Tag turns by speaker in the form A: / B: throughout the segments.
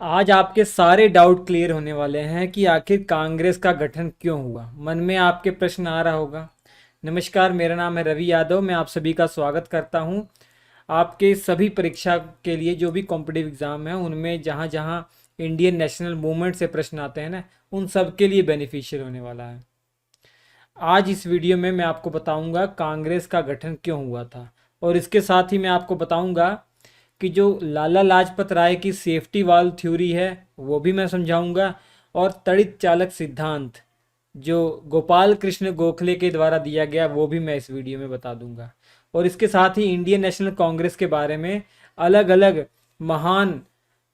A: आज आपके सारे डाउट क्लियर होने वाले हैं कि आखिर कांग्रेस का गठन क्यों हुआ। मन में आपके प्रश्न आ रहा होगा। नमस्कार, मेरा नाम है रवि यादव। मैं आप सभी का स्वागत करता हूं। आपके सभी परीक्षा के लिए जो भी कॉम्पिटिटिव एग्ज़ाम है उनमें जहां जहां इंडियन नेशनल मूवमेंट से प्रश्न आते हैं ना, उन सब के लिए बेनिफिशियल होने वाला है। आज इस वीडियो में मैं आपको बताऊंगा कांग्रेस का गठन क्यों हुआ था, और इसके साथ ही मैं आपको बताऊंगा कि जो लाला लाजपत राय की सेफ्टी वाल्व थ्योरी है वो भी मैं समझाऊंगा, और तड़ित चालक सिद्धांत जो गोपाल कृष्ण गोखले के द्वारा दिया गया वो भी मैं इस वीडियो में बता दूंगा। और इसके साथ ही इंडियन नेशनल कांग्रेस के बारे में अलग अलग महान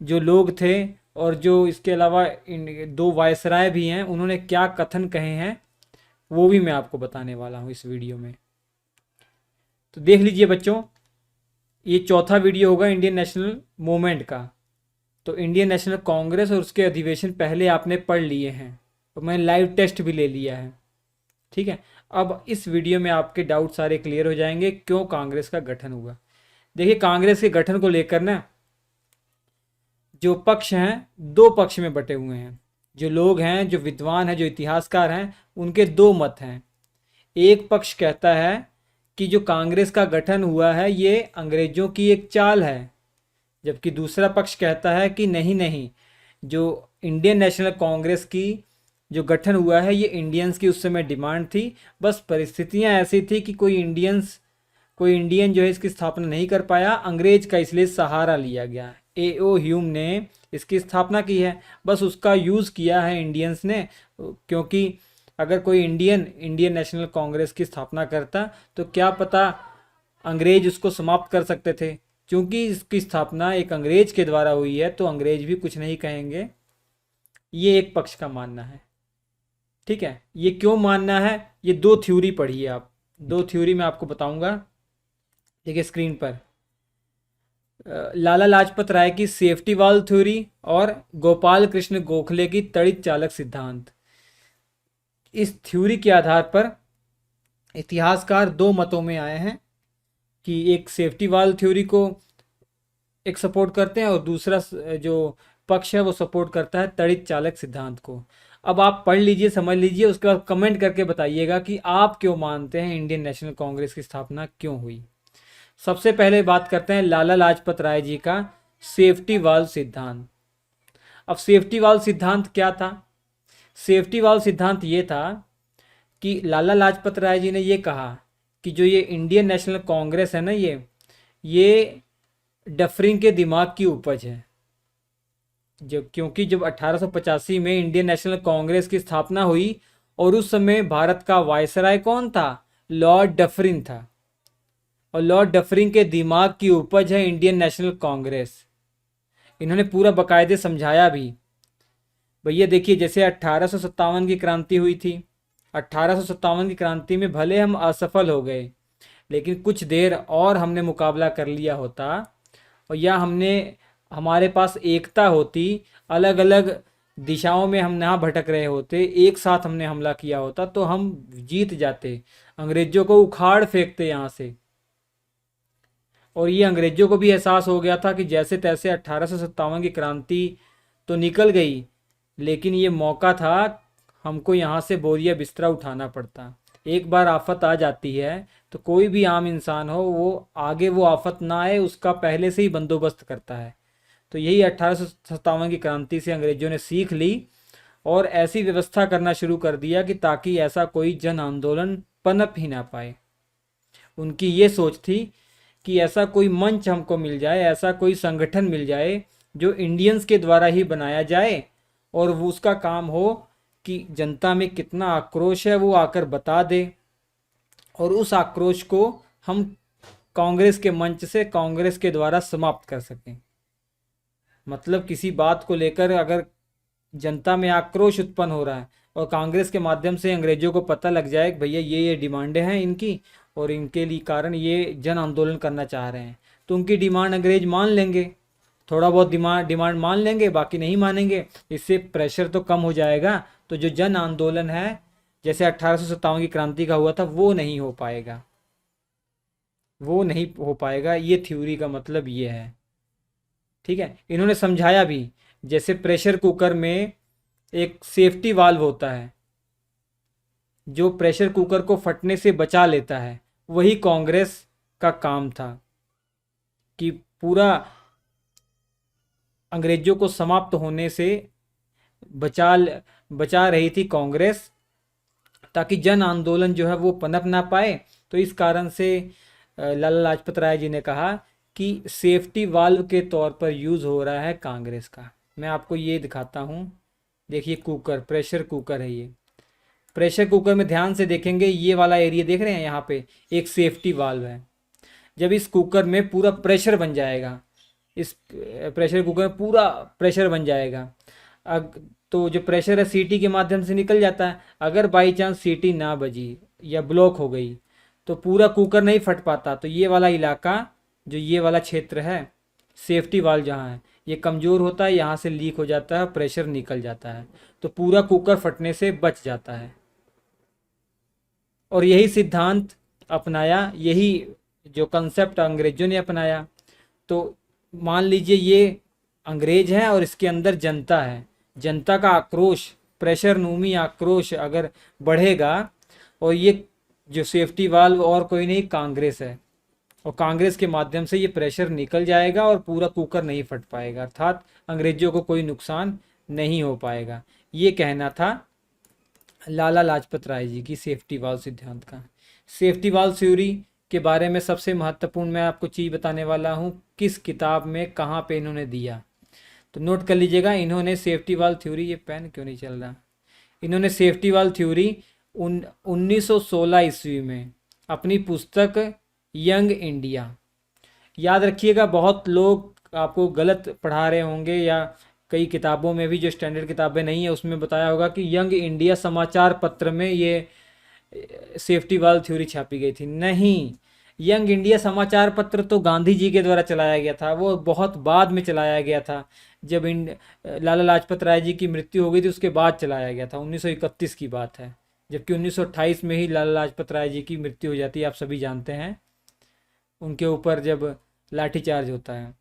A: जो लोग थे, और जो इसके अलावा दो वायसराय भी हैं, उन्होंने क्या कथन कहे हैं वो भी मैं आपको बताने वाला हूँ इस वीडियो में। तो देख लीजिए बच्चों, ये चौथा वीडियो होगा इंडियन नेशनल मूवमेंट का। तो इंडियन नेशनल कांग्रेस और उसके अधिवेशन पहले आपने पढ़ लिए हैं, और मैंने लाइव टेस्ट भी ले लिया है। ठीक है, अब इस वीडियो में आपके डाउट सारे क्लियर हो जाएंगे क्यों कांग्रेस का गठन हुआ। देखिए, कांग्रेस के गठन को लेकर ना जो पक्ष हैं दो पक्ष में बटे हुए हैं। जो लोग हैं, जो विद्वान हैं, जो इतिहासकार हैं, उनके दो मत हैं। एक पक्ष कहता है कि जो कांग्रेस का गठन हुआ है ये अंग्रेजों की एक चाल है, जबकि दूसरा पक्ष कहता है कि नहीं नहीं, जो इंडियन नेशनल कांग्रेस की जो गठन हुआ है ये इंडियंस की उस समय डिमांड थी। बस परिस्थितियां ऐसी थी कि कोई इंडियन जो है इसकी स्थापना नहीं कर पाया, अंग्रेज का इसलिए सहारा लिया गया। एओ ह्यूम ने इसकी स्थापना की है, बस उसका यूज़ किया है इंडियंस ने। क्योंकि अगर कोई इंडियन नेशनल कांग्रेस की स्थापना करता तो क्या पता अंग्रेज उसको समाप्त कर सकते थे। क्योंकि इसकी स्थापना एक अंग्रेज के द्वारा हुई है तो अंग्रेज भी कुछ नहीं कहेंगे। ये एक पक्ष का मानना है। ठीक है, ये क्यों मानना है, ये दो थ्योरी पढ़िए आप। दो थ्योरी मैं आपको बताऊंगा। देखिए स्क्रीन पर, लाला लाजपत राय की सेफ्टी वाल्व थ्योरी और गोपाल कृष्ण गोखले की तड़ित चालक सिद्धांत। इस थ्योरी के आधार पर इतिहासकार दो मतों में आए हैं कि एक सेफ्टी वाल्व थ्योरी को एक सपोर्ट करते हैं और दूसरा जो पक्ष है वो सपोर्ट करता है तड़ित चालक सिद्धांत को। अब आप पढ़ लीजिए, समझ लीजिए, उसके बाद कमेंट करके बताइएगा कि आप क्यों मानते हैं इंडियन नेशनल कांग्रेस की स्थापना क्यों हुई। सबसे पहले बात करते हैं लाला लाजपत राय जी का सेफ्टी वाल्व सिद्धांत। अब सेफ्टी वाल्व सिद्धांत क्या था? सेफ्टी वाल्व सिद्धांत ये था कि लाला लाजपत राय जी ने ये कहा कि जो ये इंडियन नेशनल कांग्रेस है ना, ये डफरिंग के दिमाग की उपज है। क्योंकि जब 1885 में इंडियन नेशनल कांग्रेस की स्थापना हुई और उस समय भारत का वायसराय कौन था? लॉर्ड डफरिन था। और लॉर्ड डफरिन के दिमाग की उपज है इंडियन नेशनल कांग्रेस। इन्होंने पूरा बाकायदे समझाया भी। भैया देखिए, जैसे 1857 की क्रांति हुई थी, 1857 की क्रांति में भले हम असफल हो गए, लेकिन कुछ देर और हमने मुकाबला कर लिया होता, और या हमारे पास एकता होती, अलग अलग दिशाओं में हम ना भटक रहे होते, एक साथ हमने हमला किया होता तो हम जीत जाते, अंग्रेजों को उखाड़ फेंकते यहाँ से। और ये अंग्रेजों को भी एहसास हो गया था कि जैसे तैसे 1857 की क्रांति तो निकल गई, लेकिन ये मौका था, हमको यहाँ से बोरिया बिस्तरा उठाना पड़ता। एक बार आफत आ जाती है तो कोई भी आम इंसान हो, वो आगे वो आफत ना आए उसका पहले से ही बंदोबस्त करता है। तो यही 1857 की क्रांति से अंग्रेजों ने सीख ली और ऐसी व्यवस्था करना शुरू कर दिया कि ताकि ऐसा कोई जन आंदोलन पनप ही ना पाए। उनकी ये सोच थी कि ऐसा कोई मंच हमको मिल जाए, ऐसा कोई संगठन मिल जाए जो इंडियंस के द्वारा ही बनाया जाए, और वो उसका काम हो कि जनता में कितना आक्रोश है वो आकर बता दे, और उस आक्रोश को हम कांग्रेस के मंच से, कांग्रेस के द्वारा समाप्त कर सकें। मतलब किसी बात को लेकर अगर जनता में आक्रोश उत्पन्न हो रहा है और कांग्रेस के माध्यम से अंग्रेजों को पता लग जाए कि भैया ये डिमांडें हैं इनकी, और इनके लिए कारण ये जन आंदोलन करना चाह रहे हैं, तो उनकी डिमांड अंग्रेज मान लेंगे। थोड़ा बहुत डिमांड मान लेंगे, बाकी नहीं मानेंगे। इससे प्रेशर तो कम हो जाएगा। तो जो जन आंदोलन है जैसे 1857 की क्रांति का हुआ था वो नहीं हो पाएगा, वो नहीं हो पाएगा। ये थ्योरी का मतलब ये है। ठीक है, इन्होंने समझाया भी। जैसे प्रेशर कुकर में एक सेफ्टी वाल्व होता है जो प्रेशर कुकर को फटने से बचा लेता है, वही कांग्रेस का काम था कि पूरा अंग्रेजों को समाप्त होने से बचा बचा रही थी कांग्रेस, ताकि जन आंदोलन जो है वो पनप ना पाए। तो इस कारण से लाला लाजपत राय जी ने कहा कि सेफ्टी वाल्व के तौर पर यूज़ हो रहा है कांग्रेस का। मैं आपको ये दिखाता हूँ, देखिए कुकर, प्रेशर कुकर है ये। प्रेशर कुकर में ध्यान से देखेंगे, ये वाला एरिया देख रहे हैं, यहाँ पे एक सेफ्टी वाल्व है। जब इस कुकर में पूरा प्रेशर बन जाएगा, इस प्रेशर कुकर में पूरा प्रेशर बन जाएगा, तो जो प्रेशर है सीटी के माध्यम से निकल जाता है। अगर बाई चांस सीटी ना बजी या ब्लॉक हो गई तो पूरा कुकर नहीं फट पाता। तो ये वाला इलाका, जो ये वाला क्षेत्र है, सेफ्टी वाल्व जहाँ है, ये कमज़ोर होता है, यहाँ से लीक हो जाता है, प्रेशर निकल जाता है, तो पूरा कुकर फटने से बच जाता है। और यही सिद्धांत अपनाया, यही जो कंसेप्ट अंग्रेजों ने अपनाया। तो मान लीजिए ये अंग्रेज हैं और इसके अंदर जनता है, जनता का आक्रोश, प्रेशर नूमी आक्रोश अगर बढ़ेगा, और ये जो सेफ्टी वाल्व और कोई नहीं कांग्रेस है, और कांग्रेस के माध्यम से ये प्रेशर निकल जाएगा और पूरा कुकर नहीं फट पाएगा, अर्थात अंग्रेजों को कोई नुकसान नहीं हो पाएगा। ये कहना था लाला लाजपत राय जी की सेफ्टी वाल्व सिद्धांत का। सेफ्टी वाल्व थ्योरी के बारे में सबसे महत्वपूर्ण मैं आपको चीज़ बताने वाला हूँ, किस किताब में कहाँ पे इन्होंने दिया, तो नोट कर लीजिएगा। इन्होंने सेफ्टी वाल्व थ्योरी, ये पेन क्यों नहीं चल रहा, इन्होंने सेफ्टी वाल्व थ्योरी 1916 ईस्वी में अपनी पुस्तक यंग इंडिया, याद रखिएगा, बहुत लोग आपको गलत पढ़ा रहे होंगे, या कई किताबों में भी जो स्टैंडर्ड किताबें नहीं है उसमें बताया होगा कि यंग इंडिया समाचार पत्र में ये सेफ्टी वाल्व थ्योरी छापी गई थी। नहीं, यंग इंडिया समाचार पत्र तो गांधी जी के द्वारा चलाया गया था, वो बहुत बाद में चलाया गया था, जब लाला लाजपत राय जी की मृत्यु हो गई थी उसके बाद चलाया गया था, 1931 की बात है। जबकि 1928 में ही लाला लाजपत राय जी की मृत्यु हो जाती है, आप सभी जानते हैं, उनके ऊपर जब लाठीचार्ज होता है।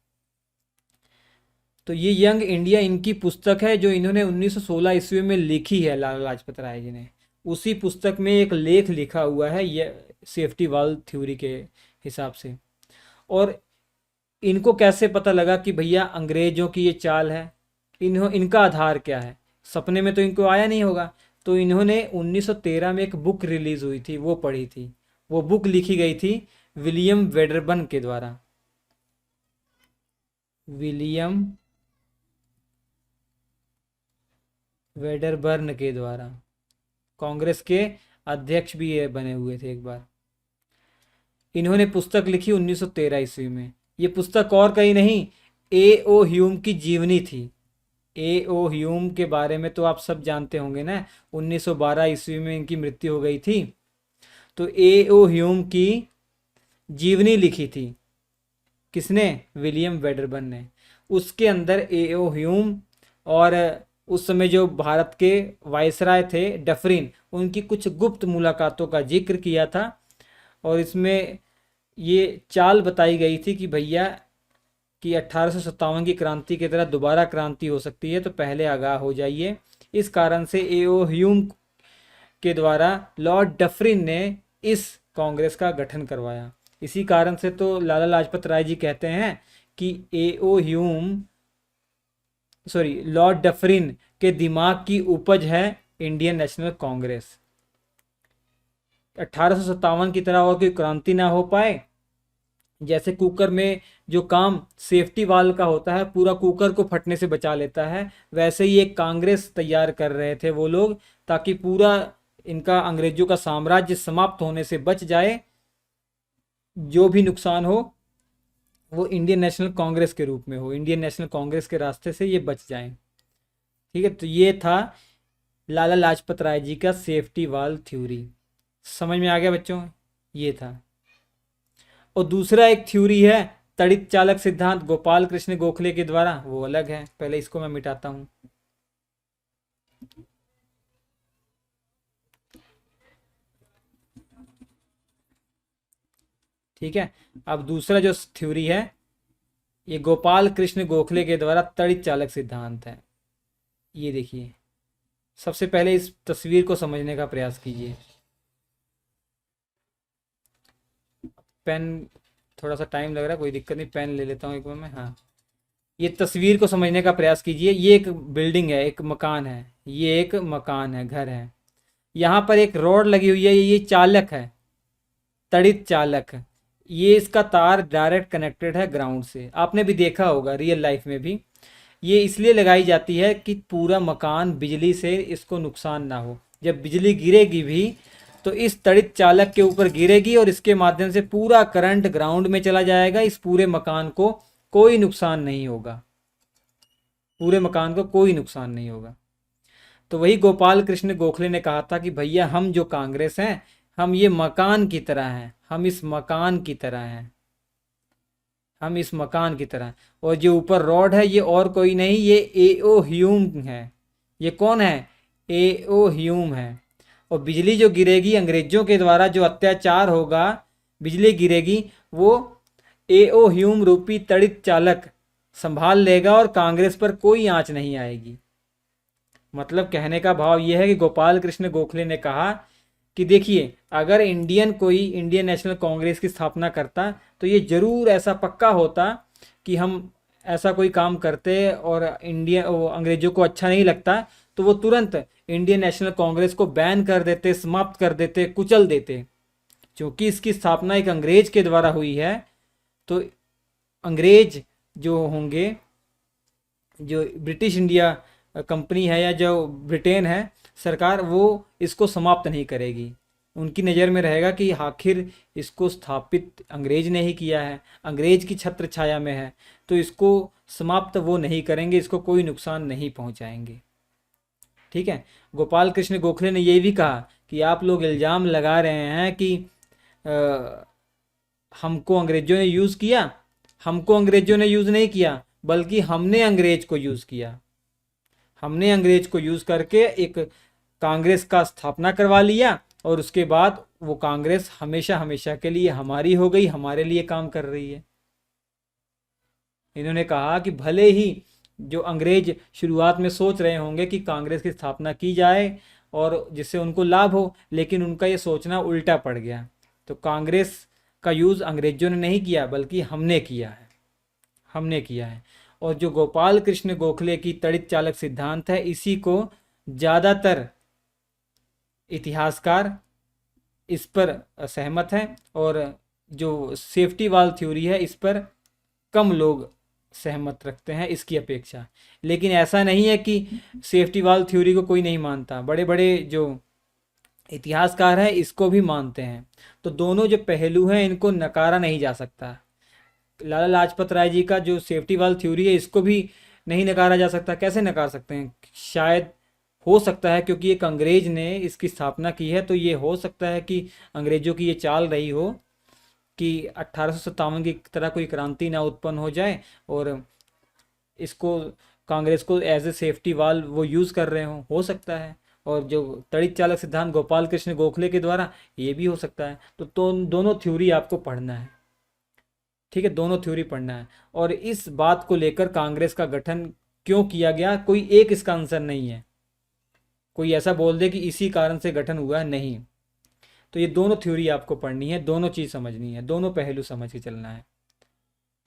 A: तो ये यंग इंडिया इनकी पुस्तक है जो इन्होंने 1916 ईस्वी में लिखी है लाला लाजपत राय जी ने। उसी पुस्तक में एक लेख लिखा हुआ है ये सेफ्टी वाल्व थ्योरी के हिसाब से। और इनको कैसे पता लगा कि भैया अंग्रेजों की ये चाल है, इनका आधार क्या है, सपने में तो इनको आया नहीं होगा। तो इन्होंने 1913 में एक बुक रिलीज हुई थी, वो पढ़ी थी। वो बुक लिखी गई थी विलियम वेडरबर्न के द्वारा, विलियम वेडरबर्न के द्वारा, कांग्रेस के अध्यक्ष भी ये बने हुए थे एक बार। इन्होंने पुस्तक लिखी 1913 ईस्वी में। ये पुस्तक और कहीं नहीं, ए ओ ह्यूम की जीवनी थी। ए ओ ह्यूम के बारे में तो आप सब जानते होंगे ना, 1912 ईस्वी में इनकी मृत्यु हो गई थी। तो ए ओ ह्यूम की जीवनी लिखी थी, किसने, विलियम वेडरबर्न ने। उसके अंदर ए ओ ह्यूम और उस समय जो भारत के वायसराय थे डफरिन, उनकी कुछ गुप्त मुलाकातों का जिक्र किया था। और इसमें ये चाल बताई गई थी कि भैया कि 1857 की क्रांति की तरह दोबारा क्रांति हो सकती है, तो पहले आगाह हो जाइए। इस कारण से ए ओ ह्यूम के द्वारा लॉर्ड डफरिन ने इस कांग्रेस का गठन करवाया। इसी कारण से तो लाला लाजपत राय जी कहते हैं कि A O Hume, sorry, Lord Dufferin के दिमाग की उपज है इंडियन नेशनल कांग्रेस। 1857 की तरह और कोई क्रांति ना हो पाए, जैसे कुकर में जो काम सेफ्टी वाल्व का होता है पूरा कुकर को फटने से बचा लेता है, वैसे ही एक कांग्रेस तैयार कर रहे थे वो लोग, ताकि पूरा इनका अंग्रेजों का साम्राज्य समाप्त होने से बच जाए, जो भी नुकसान हो वो इंडियन नेशनल कांग्रेस के रूप में हो, इंडियन नेशनल कांग्रेस के रास्ते से ये बच जाएं। ठीक है, तो ये था लाला लाजपत राय जी का सेफ्टी वाल्व थ्योरी। समझ में आ गया बच्चों, ये था। और दूसरा एक थ्योरी है तड़ित चालक सिद्धांत गोपाल कृष्ण गोखले के द्वारा, वो अलग है। पहले इसको मैं मिटाता हूं। ठीक है, अब दूसरा जो थ्योरी है ये गोपाल कृष्ण गोखले के द्वारा तड़ित चालक सिद्धांत है। ये देखिए, सबसे पहले इस तस्वीर को समझने का प्रयास कीजिए। पेन, थोड़ा सा टाइम लग रहा है, कोई दिक्कत नहीं, पेन ले लेता हूँ एक बार मैं। हाँ, ये तस्वीर को समझने का प्रयास कीजिए। ये एक बिल्डिंग है, एक मकान है, ये एक मकान है, घर है। यहाँ पर एक रॉड लगी हुई है, ये चालक है, तड़ित चालक। ये इसका तार डायरेक्ट कनेक्टेड है ग्राउंड से, आपने भी देखा होगा रियल लाइफ में भी। ये इसलिए लगाई जाती है कि पूरा मकान बिजली से इसको नुकसान ना हो। जब बिजली गिरेगी भी तो इस तड़ित चालक के ऊपर गिरेगी और इसके माध्यम से पूरा करंट ग्राउंड में चला जाएगा। इस पूरे मकान को कोई नुकसान नहीं होगा, पूरे मकान को कोई नुकसान नहीं होगा। तो वही गोपाल कृष्ण गोखले ने कहा था कि भैया हम जो कांग्रेस हैं, हम ये मकान की तरह हैं, हम इस मकान की तरह हैं, हम इस मकान की तरह। और जो ऊपर रॉड है ये और कोई नहीं, ये एओ ह्यूम है। ये कौन है? एओ ह्यूम है। और बिजली जो गिरेगी, अंग्रेजों के द्वारा जो अत्याचार होगा, बिजली गिरेगी, वो एओ ह्यूम रूपी तड़ित चालक संभाल लेगा और कांग्रेस पर कोई आंच नहीं आएगी। मतलब कहने का भाव यह है कि गोपाल कृष्ण गोखले ने कहा कि देखिए, अगर इंडियन नेशनल कांग्रेस की स्थापना करता तो ये जरूर ऐसा पक्का होता कि हम ऐसा कोई काम करते और अंग्रेजों को अच्छा नहीं लगता तो वो तुरंत इंडियन नेशनल कांग्रेस को बैन कर देते, समाप्त कर देते, कुचल देते। क्योंकि इसकी स्थापना एक अंग्रेज के द्वारा हुई है, तो अंग्रेज जो होंगे, जो ब्रिटिश इंडिया कंपनी है या जो ब्रिटेन है सरकार, वो इसको समाप्त नहीं करेगी। उनकी नज़र में रहेगा कि आखिर इसको स्थापित अंग्रेज ने ही किया है, अंग्रेज की छत्र छाया में है, तो इसको समाप्त वो नहीं करेंगे, इसको कोई नुकसान नहीं पहुंचाएंगे। ठीक है। गोपाल कृष्ण गोखले ने ये भी कहा कि आप लोग इल्ज़ाम लगा रहे हैं कि हमको अंग्रेजों ने यूज़ किया। हमको अंग्रेजों ने यूज़ नहीं किया, बल्कि हमने अंग्रेज को यूज़ किया। हमने अंग्रेज को यूज़ करके एक कांग्रेस का स्थापना करवा लिया और उसके बाद वो कांग्रेस हमेशा हमेशा के लिए हमारी हो गई, हमारे लिए काम कर रही है। इन्होंने कहा कि भले ही जो अंग्रेज शुरुआत में सोच रहे होंगे कि कांग्रेस की स्थापना की जाए और जिससे उनको लाभ हो, लेकिन उनका ये सोचना उल्टा पड़ गया। तो कांग्रेस का यूज़ अंग्रेजों ने नहीं किया, बल्कि हमने किया है, हमने किया है। और जो गोपाल कृष्ण गोखले की तड़ित चालक सिद्धांत है, इसी को ज़्यादातर इतिहासकार इस पर सहमत हैं, और जो सेफ्टी वाल्व थ्योरी है इस पर कम लोग सहमत रखते हैं इसकी अपेक्षा। लेकिन ऐसा नहीं है कि सेफ्टी वाल्व थ्योरी को कोई नहीं मानता, बड़े बड़े जो इतिहासकार हैं इसको भी मानते हैं। तो दोनों जो पहलू हैं इनको नकारा नहीं जा सकता। लाला लाजपत राय जी का जो सेफ्टी वाल्व थ्योरी है इसको भी नहीं नकारा जा सकता। कैसे नकार सकते हैं? शायद हो सकता है क्योंकि एक अंग्रेज ने इसकी स्थापना की है, तो ये हो सकता है कि अंग्रेजों की ये चाल रही हो कि 1857 की तरह कोई क्रांति ना उत्पन्न हो जाए और इसको, कांग्रेस को एज ए सेफ्टी वाल्व वो यूज़ कर रहे हो सकता है। और जो तड़ित चालक सिद्धांत गोपाल कृष्ण गोखले के द्वारा, ये भी हो सकता है। तो दोनों थ्योरी आपको पढ़ना है। ठीक है, दोनों थ्योरी पढ़ना है। और इस बात को लेकर कांग्रेस का गठन क्यों किया गया, कोई एक इसका आंसर नहीं है। कोई ऐसा बोल दे कि इसी कारण से गठन हुआ है, नहीं। तो ये दोनों थ्योरी आपको पढ़नी है, दोनों चीज़ समझनी है, दोनों पहलू समझ के चलना है।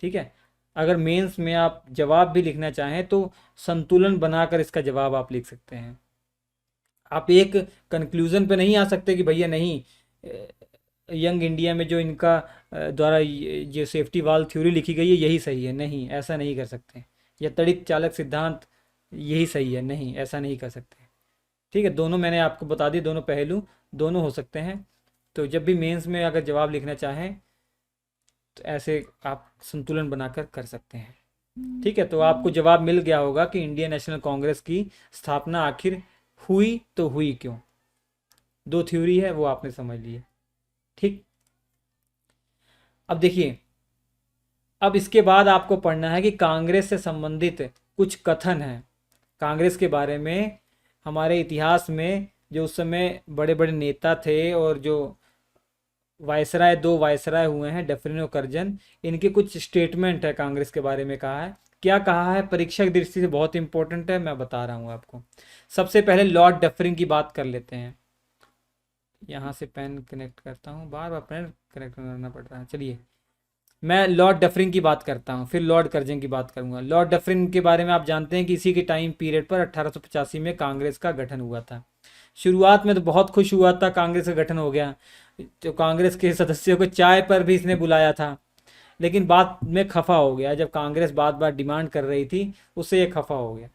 A: ठीक है। अगर मेंस में आप जवाब भी लिखना चाहें तो संतुलन बनाकर इसका जवाब आप लिख सकते हैं। आप एक कंक्लूजन पे नहीं आ सकते कि भैया नहीं, यंग इंडिया में जो इनका द्वारा ये सेफ्टी वाल्व थ्योरी लिखी गई है यही सही है, नहीं, ऐसा नहीं कर सकते। या तड़ित चालक सिद्धांत यही सही है, नहीं, ऐसा नहीं कर सकते। ठीक है, दोनों मैंने आपको बता दी, दोनों पहलू दोनों हो सकते हैं। तो जब भी मेंस में अगर जवाब लिखना चाहें तो ऐसे आप संतुलन बनाकर कर सकते हैं। ठीक है, तो आपको जवाब मिल गया होगा कि इंडियन नेशनल कांग्रेस की स्थापना आखिर हुई तो हुई क्यों। दो थ्योरी है वो आपने समझ ली है। ठीक, अब देखिए, अब इसके बाद आपको पढ़ना है कि कांग्रेस से संबंधित कुछ कथन हैं। कांग्रेस के बारे में हमारे इतिहास में जो उस समय बड़े बड़े नेता थे और जो वायसराय, 2 वायसराय हुए हैं, डफरिन और कर्जन। इनके कुछ स्टेटमेंट है कांग्रेस के बारे में कहा है। क्या कहा है, परीक्षा की दृष्टि से बहुत इंपॉर्टेंट है, मैं बता रहा हूँ आपको। सबसे पहले लॉर्ड डफरिन की बात कर लेते हैं। यहाँ से पेन कनेक्ट करता हूँ, बार बार पेन कनेक्ट करना पड़ रहा है। चलिए, मैं लॉर्ड डफरिन की बात करता हूँ, फिर लॉर्ड कर्जन की बात करूंगा। लॉर्ड डफरिन के बारे में आप जानते हैं कि इसी के टाइम पीरियड पर 1885 में कांग्रेस का गठन हुआ था। शुरुआत में तो बहुत खुश हुआ था, कांग्रेस का गठन हो गया, तो कांग्रेस के सदस्यों को चाय पर भी इसने बुलाया था। लेकिन बाद में खफा हो गया, जब कांग्रेस बार बार डिमांड कर रही थी, उससे ये खफा हो गया।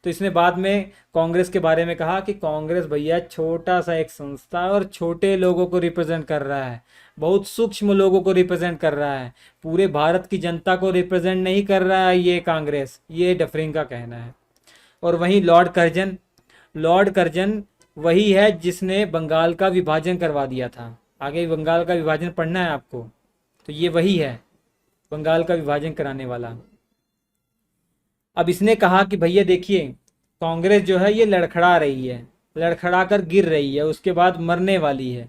A: तो इसने बाद में कांग्रेस के बारे में कहा कि कांग्रेस भैया छोटा सा एक संस्था है और छोटे लोगों को रिप्रेजेंट कर रहा है, बहुत सूक्ष्म लोगों को रिप्रेजेंट कर रहा है, पूरे भारत की जनता को रिप्रेजेंट नहीं कर रहा है ये कांग्रेस, ये डफरिन का कहना है। और वहीं लॉर्ड कर्जन, लॉर्ड कर्जन वही है जिसने बंगाल का विभाजन करवा दिया था। आगे बंगाल का विभाजन पढ़ना है आपको, तो ये वही है बंगाल का विभाजन कराने वाला। अब इसने कहा कि भैया देखिए, कांग्रेस जो है ये लड़खड़ा रही है, लड़खड़ा कर गिर रही है, उसके बाद मरने वाली है,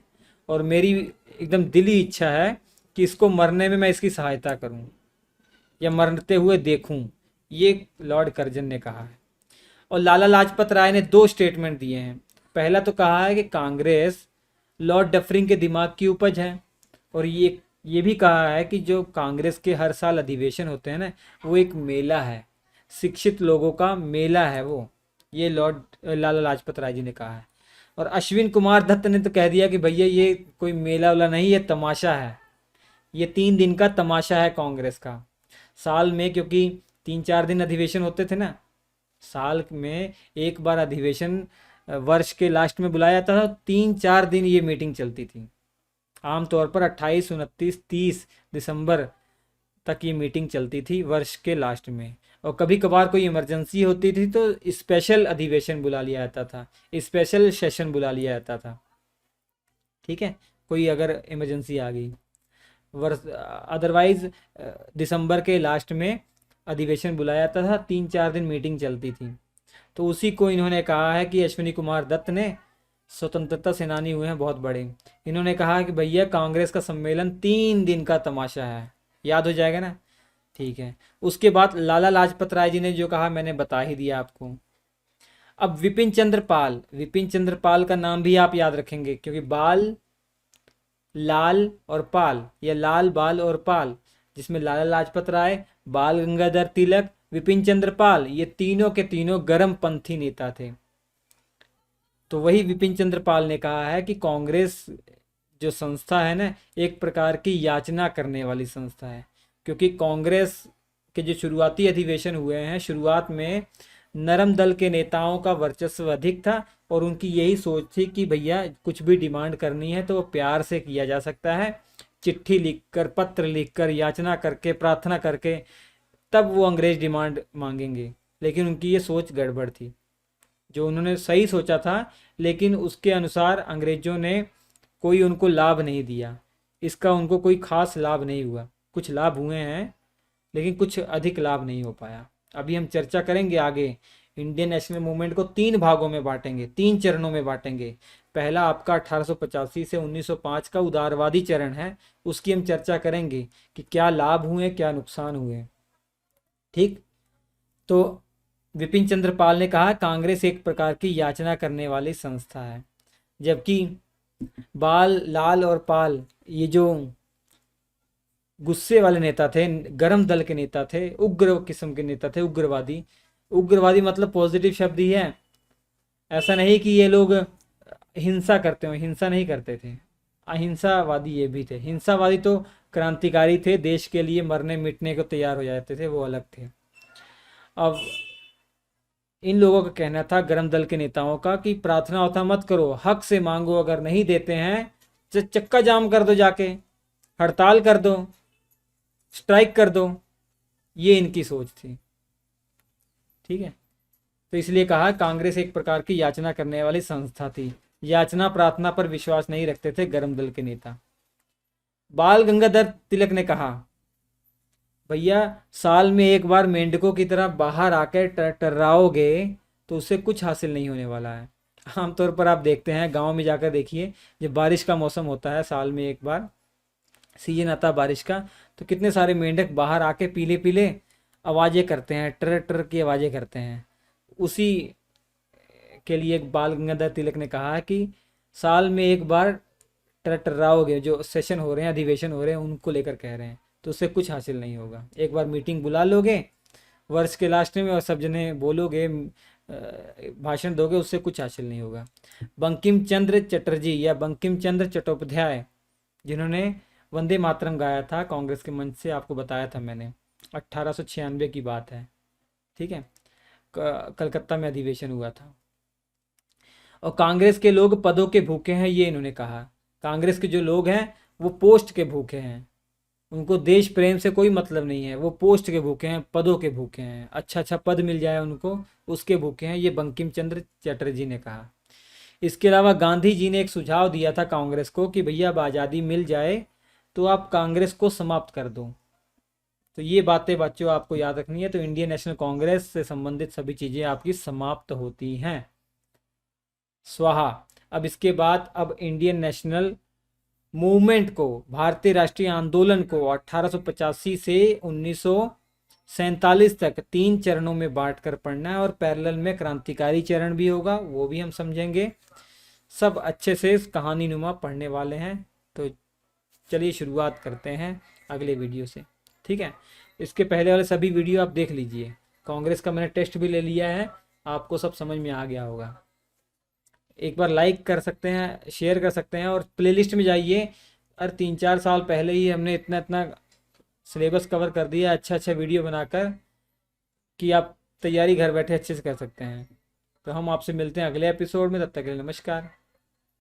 A: और मेरी एकदम दिली इच्छा है कि इसको मरने में मैं इसकी सहायता करूं या मरते हुए देखूं, ये लॉर्ड कर्जन ने कहा है। और लाला लाजपत राय ने 2 स्टेटमेंट दिए हैं। पहला तो कहा है कि कांग्रेस लॉर्ड डफरिन के दिमाग की उपज है, और ये भी कहा है कि जो कांग्रेस के हर साल अधिवेशन होते हैं ना, वो एक मेला है, शिक्षित लोगों का मेला है वो, ये लॉर्ड लाला लाजपत राय जी ने कहा है। और अश्विन कुमार दत्त ने तो कह दिया कि भैया ये कोई मेला वाला नहीं, ये तमाशा है, ये 3 दिन का तमाशा है कांग्रेस का। साल में, क्योंकि 3-4 दिन अधिवेशन होते थे ना, साल में एक बार अधिवेशन वर्ष के लास्ट में बुलाया जाता था, 3-4 दिन ये मीटिंग चलती थी। आमतौर पर 28, 29, 30 दिसंबर तक ये मीटिंग चलती थी वर्ष के लास्ट में। और कभी कभार कोई इमरजेंसी होती थी तो स्पेशल अधिवेशन बुला लिया जाता था, स्पेशल सेशन बुला लिया जाता था। ठीक है, कोई अगर इमरजेंसी आ गई, वर्ष अदरवाइज दिसंबर के लास्ट में अधिवेशन बुलाया जाता था, 3-4 दिन मीटिंग चलती थी। तो उसी को इन्होंने कहा है कि अश्विनी कुमार दत्त ने, स्वतंत्रता सेनानी हुए हैं बहुत बड़े, इन्होंने कहा कि भैया कांग्रेस का सम्मेलन 3 दिन का तमाशा है। याद हो जाएगा ना, ठीक है। उसके बाद लाला लाजपत राय जी ने जो कहा मैंने बता ही दिया आपको। अब विपिन चंद्र पाल, विपिन चंद्र पाल का नाम भी आप याद रखेंगे, क्योंकि बाल, लाल और पाल, या लाल, बाल और पाल, जिसमें लाला लाजपत राय, बाल गंगाधर तिलक, विपिन चंद्र पाल, ये तीनों के तीनों गर्मपंथी नेता थे। तो वही विपिन चंद्र पाल ने कहा है कि कांग्रेस जो संस्था है ना, एक प्रकार की याचना करने वाली संस्था है, क्योंकि कांग्रेस के जो शुरुआती अधिवेशन हुए हैं, शुरुआत में नरम दल के नेताओं का वर्चस्व अधिक था, और उनकी यही सोच थी कि भैया कुछ भी डिमांड करनी है तो वो प्यार से किया जा सकता है, चिट्ठी लिखकर, पत्र लिखकर, याचना करके, प्रार्थना करके, तब वो अंग्रेज डिमांड मांगेंगे। लेकिन उनकी ये सोच गड़बड़ थी, जो उन्होंने सही सोचा था, लेकिन उसके अनुसार अंग्रेजों ने कोई उनको लाभ नहीं दिया, इसका उनको कोई खास लाभ नहीं हुआ। कुछ लाभ हुए हैं लेकिन कुछ अधिक लाभ नहीं हो पाया। अभी हम चर्चा करेंगे आगे। इंडियन नेशनल मूवमेंट को 3 भागों में बांटेंगे, 3 चरणों में बांटेंगे। पहला आपका 1885 से 1905 का उदारवादी चरण है, उसकी हम चर्चा करेंगे कि क्या लाभ हुए, क्या नुकसान हुए। ठीक, तो विपिन चंद्र पाल ने कहा कांग्रेस एक प्रकार की याचना करने वाली संस्था है, जबकि बाल, लाल और पाल ये जो गुस्से वाले नेता थे, गर्म दल के नेता थे, उग्र किस्म के नेता थे, उग्रवादी। उग्रवादी मतलब पॉजिटिव शब्द ही है, ऐसा नहीं कि ये लोग हिंसा करते हो, हिंसा नहीं करते थे। अहिंसावादी ये भी थे। हिंसावादी तो क्रांतिकारी थे, देश के लिए मरने मिटने को तैयार हो जाते थे, वो अलग थे। अब इन लोगों का कहना था, गर्म दल के नेताओं का, कि प्रार्थना उतना मत करो, हक से मांगो, अगर नहीं देते हैं तो चक्का जाम कर दो, जाके हड़ताल कर दो, स्ट्राइक कर दो। ये इनकी सोच थी। ठीक है, तो इसलिए कहा कांग्रेस एक प्रकार की याचना करने वाली संस्था थी। याचना प्रार्थना पर विश्वास नहीं रखते थे गर्म दल के नेता। बाल गंगाधर तिलक ने कहा भैया साल में एक बार मेंढकों की तरह बाहर आकर टर्राओगे तो उससे कुछ हासिल नहीं होने वाला है। आमतौर पर आप देखते हैं, गांव में जाकर देखिए, जब बारिश का मौसम होता है साल में एक बार, सीजन आता बारिश का, तो कितने सारे मेंढक बाहर आके पीले पीले आवाज़ें करते हैं, टर टर की आवाज़ें करते हैं। उसी के लिए एक बाल गंगाधर तिलक ने कहा कि साल में एक बार टर्राओगे, जो सेशन हो रहे हैं, अधिवेशन हो रहे हैं, उनको लेकर कह रहे हैं, तो उससे कुछ हासिल नहीं होगा। एक बार मीटिंग बुला लोगे वर्ष के लास्ट में और सब जने बोलोगे, भाषण दोगे, उससे कुछ हासिल नहीं होगा। बंकिम चंद्र चटर्जी या बंकिम चंद्र चट्टोपाध्याय, जिन्होंने वंदे मातरम गाया था कांग्रेस के मंच से, आपको बताया था मैंने, 1896 की बात है, ठीक है। कलकत्ता में अधिवेशन हुआ था। और कांग्रेस के लोग पदों के भूखे हैं, ये इन्होंने कहा। कांग्रेस के जो लोग हैं वो पोस्ट के भूखे हैं, उनको देश प्रेम से कोई मतलब नहीं है, वो पोस्ट के भूखे हैं, पदों के भूखे हैं, अच्छा अच्छा पद मिल जाए उनको, उसके भूखे हैं, ये बंकिम चंद्र चटर्जी ने कहा। इसके अलावा गांधी जी ने एक सुझाव दिया था कांग्रेस को कि भैया अब आज़ादी मिल जाए तो आप कांग्रेस को समाप्त कर दो। तो ये बातें बच्चों आपको याद रखनी है। तो इंडियन नेशनल कांग्रेस से संबंधित सभी चीज़ें आपकी समाप्त होती हैं, स्वाहा। अब इसके बाद अब इंडियन नेशनल मूवमेंट को, भारतीय राष्ट्रीय आंदोलन को 1885 से 1947 तक 3 चरणों में बांट कर पढ़ना है, और पैरेलल में क्रांतिकारी चरण भी होगा, वो भी हम समझेंगे। सब अच्छे से कहानी नुमा पढ़ने वाले हैं। तो चलिए शुरुआत करते हैं अगले वीडियो से, ठीक है। इसके पहले वाले सभी वीडियो आप देख लीजिए। कांग्रेस का मैंने टेस्ट भी ले लिया है, आपको सब समझ में आ गया होगा। एक बार लाइक कर सकते हैं, शेयर कर सकते हैं, और प्लेलिस्ट में जाइए। और 3-4 साल पहले ही हमने इतना इतना सिलेबस कवर कर दिया, अच्छा अच्छा वीडियो बनाकर, कि आप तैयारी घर बैठे अच्छे से कर सकते हैं। तो हम आपसे मिलते हैं अगले एपिसोड में, तब तक के लिए नमस्कार।